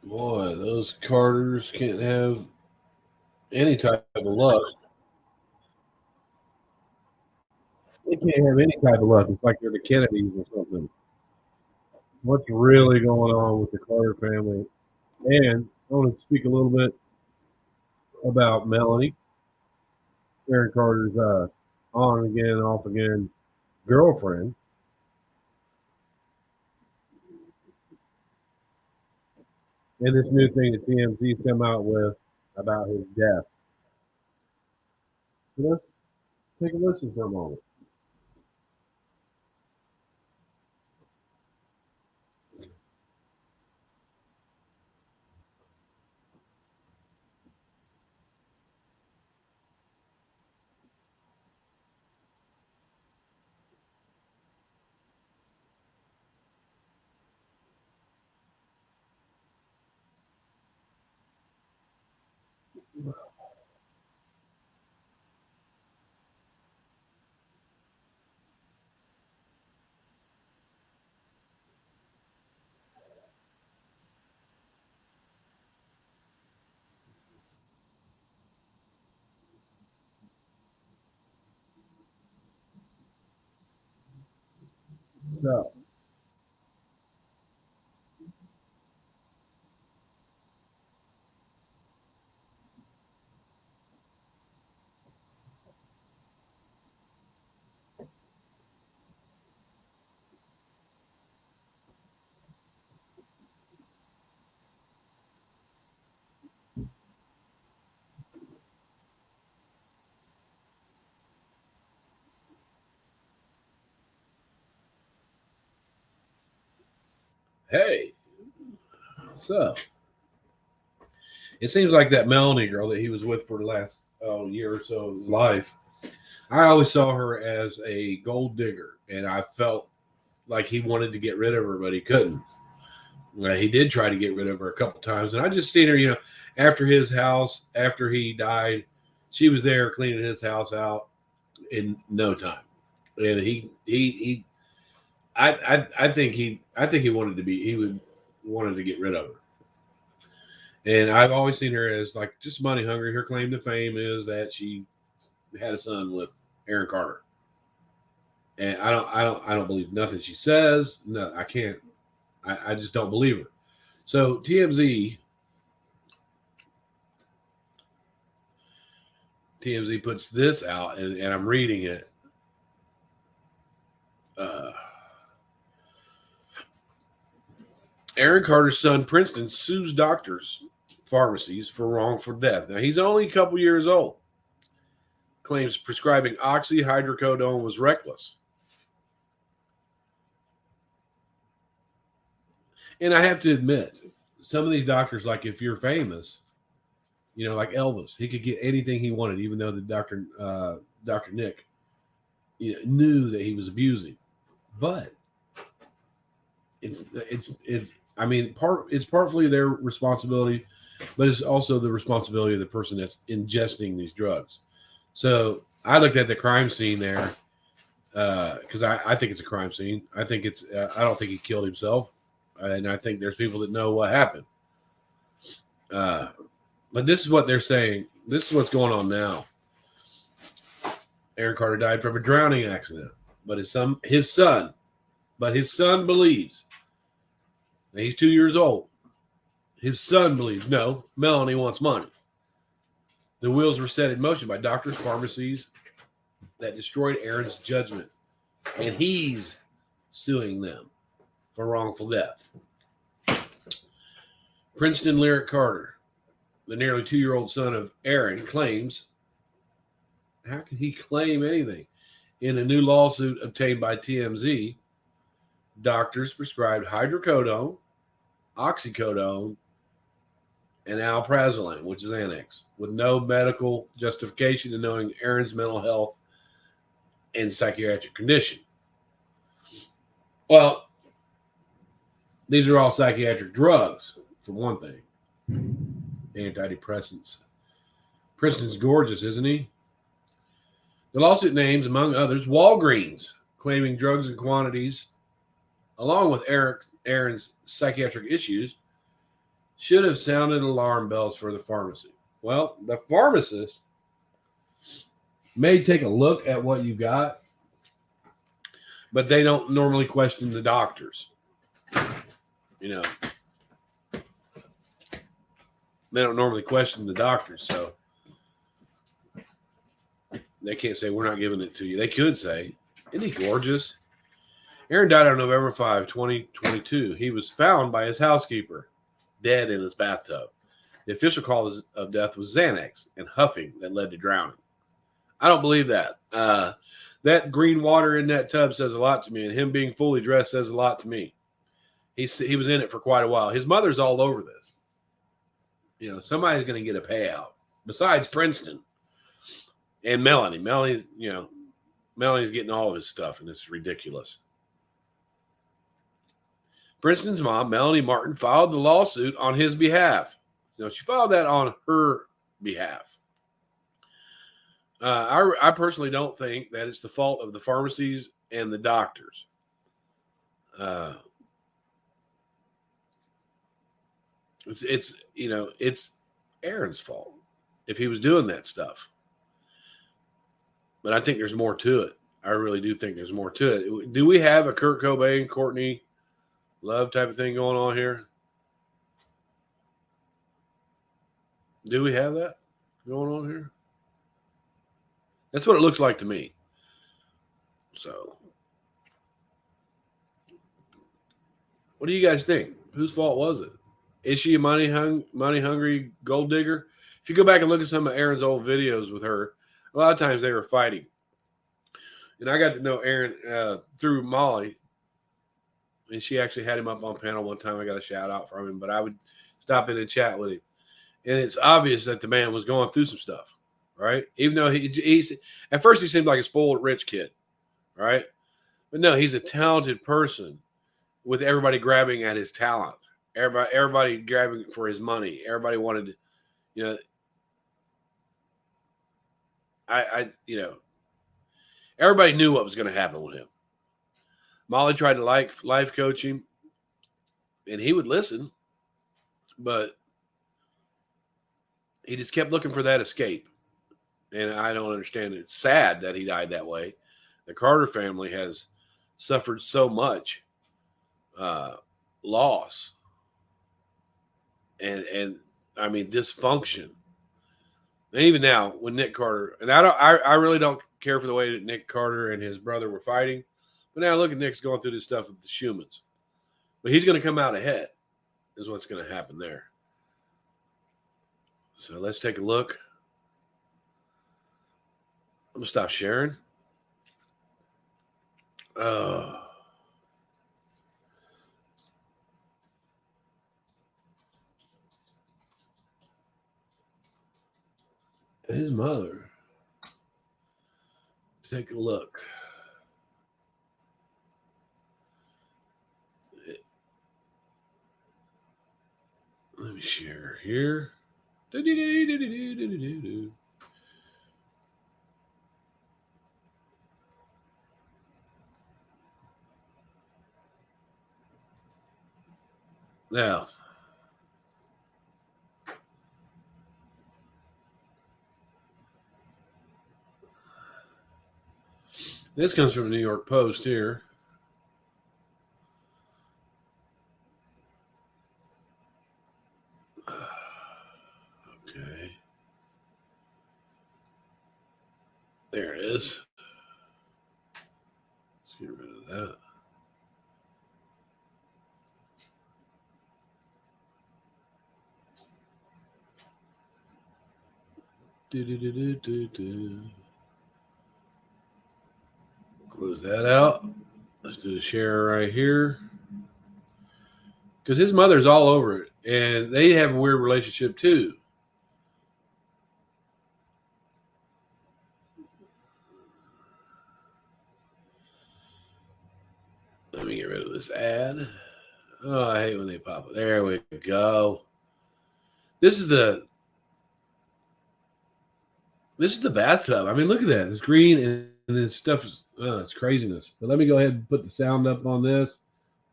Boy, those Carters can't have any type of luck. They can't have any type of luck. It's like they're the Kennedys or something. What's really going on with the Carter family? And I want to speak a little bit about Melanie, Aaron Carter's on again, off again girlfriend, and this new thing that TMZ's come out with about his death. So let's take a listen for a moment. So, hey, so it seems like that Melanie girl that he was with for the last year or so of his life. I always saw her as a gold digger, and I felt like he wanted to get rid of her, but he couldn't. He did try to get rid of her a couple times, and I just seen her, after his house, after he died, she was there cleaning his house out in no time, and I think he wanted to be, he would wanted to get rid of her, and I've always seen her as like just money hungry. Her claim to fame is that she had a son with Aaron Carter, and I don't believe nothing she says. No, I can't. I just don't believe her. So TMZ puts this out, and I'm reading it. Uh, Aaron Carter's son, Princeton, sues doctors, pharmacies for wrongful death. Now, he's only a couple years old. Claims prescribing oxyhydrocodone was reckless. And I have to admit, some of these doctors, like if you're famous, like Elvis, he could get anything he wanted, even though the Dr. Nick, knew that he was abusing. But it's I mean, it's partly their responsibility, but it's also the responsibility of the person that's ingesting these drugs. So I looked at the crime scene there because I think it's a crime scene. I think I don't think he killed himself, and I think there's people that know what happened. Uh, but this is what they're saying. This is what's going on now. Aaron Carter died from a drowning accident, but his son believes. Now he's 2 years old. His son believes no, Melanie wants money. The wheels were set in motion by doctors, pharmacies that destroyed Aaron's judgment, and he's suing them for wrongful death. Princeton Lyric Carter, the nearly 2-year-old son of Aaron, claims, how can he claim anything? In a new lawsuit obtained by TMZ, doctors prescribed hydrocodone, oxycodone, and alprazolam, which is Annex, with no medical justification to knowing Aaron's mental health and psychiatric condition. Well, these are all psychiatric drugs, for one thing. Antidepressants. Princeton's gorgeous, isn't he? The lawsuit names, among others, Walgreens, claiming drugs in quantities, along with Aaron's psychiatric issues, should have sounded alarm bells for the pharmacy. Well, the pharmacist may take a look at what you got, but they don't normally question the doctors. You know, they don't normally question the doctors, so they can't say we're not giving it to you. They could say, "Isn't he gorgeous?" Aaron died on November 5, 2022. He was found by his housekeeper, dead in his bathtub. The official cause of death was Xanax and huffing that led to drowning. I don't believe that. That green water in that tub says a lot to me, and him being fully dressed says a lot to me. He was in it for quite a while. His mother's all over this. You know, somebody's going to get a payout besides Princeton and Melanie. Melanie's getting all of his stuff, and it's ridiculous. Princeton's mom, Melanie Martin, filed the lawsuit on his behalf. She filed that on her behalf. I personally don't think that it's the fault of the pharmacies and the doctors. It's Aaron's fault if he was doing that stuff. But I think there's more to it. I really do think there's more to it. Do we have a Kurt Cobain, Courtney Love type of thing going on here? Do we have that going on here? That's what it looks like to me. So, what do you guys think? Whose fault was it? Is she a money hungry gold digger? If you go back and look at some of Aaron's old videos with her, a lot of times they were fighting. And I got to know Aaron through Molly, and she actually had him up on panel one time. I got a shout out from him, but I would stop in and chat with him. And it's obvious that the man was going through some stuff, right? Even though he's at first he seemed like a spoiled rich kid, right? But no, he's a talented person with everybody grabbing at his talent. Everybody grabbing for his money. Everybody wanted to, everybody knew what was going to happen with him. Molly tried to life coach him, and he would listen, but he just kept looking for that escape. And I don't understand it. It's sad that he died that way. The Carter family has suffered so much loss and I mean dysfunction. And even now, when Nick Carter, and I really don't care for the way that Nick Carter and his brother were fighting. But now look at Nick's going through this stuff with the Schumans. But he's going to come out ahead, is what's going to happen there. So let's take a look. I'm going to stop sharing. His mother. Take a look. Let me share here. Now, this comes from the New York Post here. Okay. There it is. Let's get rid of that. Close that out. Let's do the share right here. Because his mother's all over it. And they have a weird relationship too. Let me get rid of this ad. Oh, I hate when they pop up. There we go. This is the bathtub. I mean, look at that. It's green and this stuff is it's craziness. But let me go ahead and put the sound up on this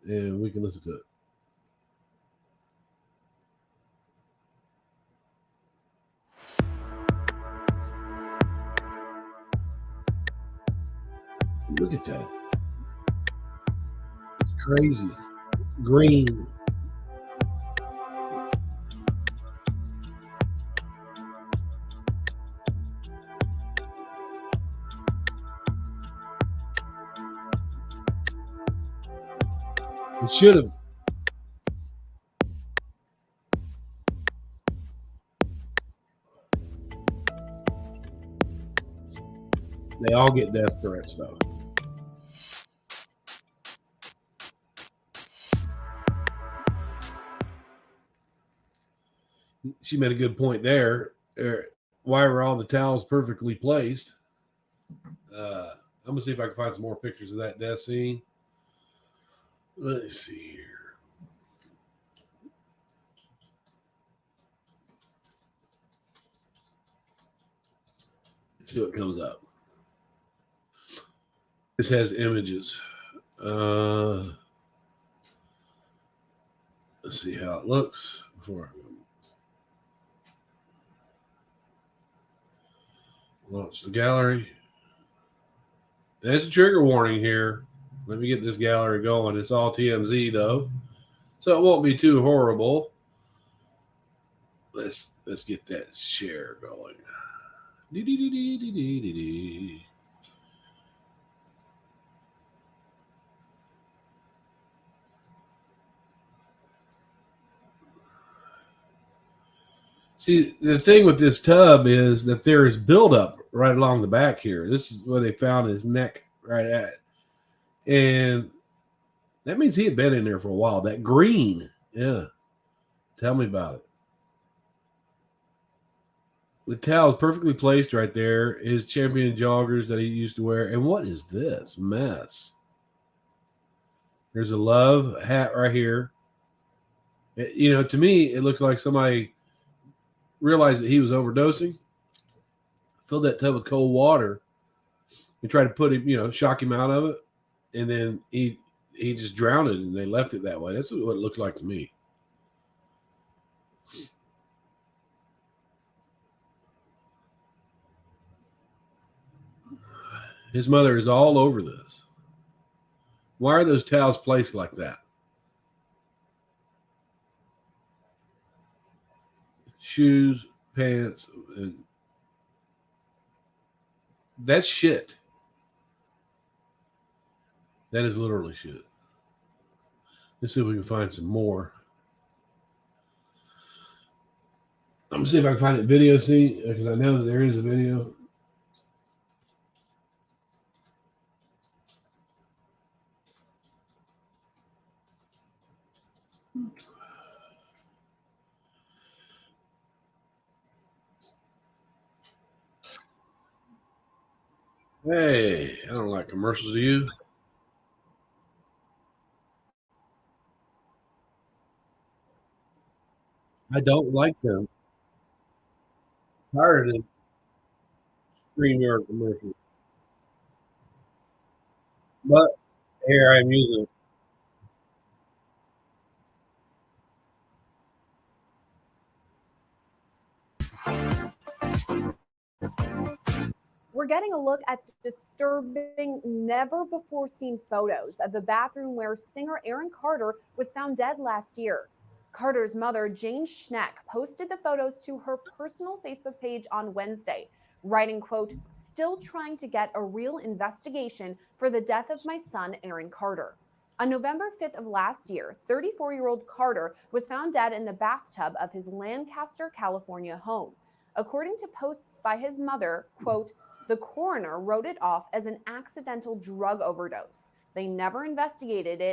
and we can listen to it. Look at that. It's crazy. Green. It should have. They all get death threats, though. She made a good point there. Why were all the towels perfectly placed? I'm gonna see if I can find some more pictures of that death scene. Let's see here. See what comes up. This has images. Let's see how it looks before I launch the gallery. There's a trigger warning here. Let me get this gallery going. It's all TMZ though, so it won't be too horrible. Let's get that share going. See, the thing with this tub is that there is buildup right along the back here. This is where they found his neck right at. And that means he had been in there for a while. That green. Yeah. Tell me about it. The towel is perfectly placed right there. His champion joggers that he used to wear. And what is this mess? There's a love hat right here. To me, it looks like somebody realized that he was overdosing, filled that tub with cold water, and tried to put him, shock him out of it. And then he just drowned it, and they left it that way. That's what it looks like to me. His mother is all over this. Why are those towels placed like that? Shoes, pants, that's shit. That is literally shit. Let's see if we can find some more. I'm gonna see if I can find a video scene because I know that there is a video. Hey, I don't like commercials. Do you? I don't like them. Tired of StreamYard commercials. But here I am using it. We're getting a look at disturbing, never before seen photos of the bathroom where singer Aaron Carter was found dead last year. Carter's mother, Jane Schneck, posted the photos to her personal Facebook page on Wednesday, writing, quote, "Still trying to get a real investigation for the death of my son, Aaron Carter." On November 5th of last year, 34-year-old Carter was found dead in the bathtub of his Lancaster, California home. According to posts by his mother, quote, "The coroner wrote it off as an accidental drug overdose. They never investigated it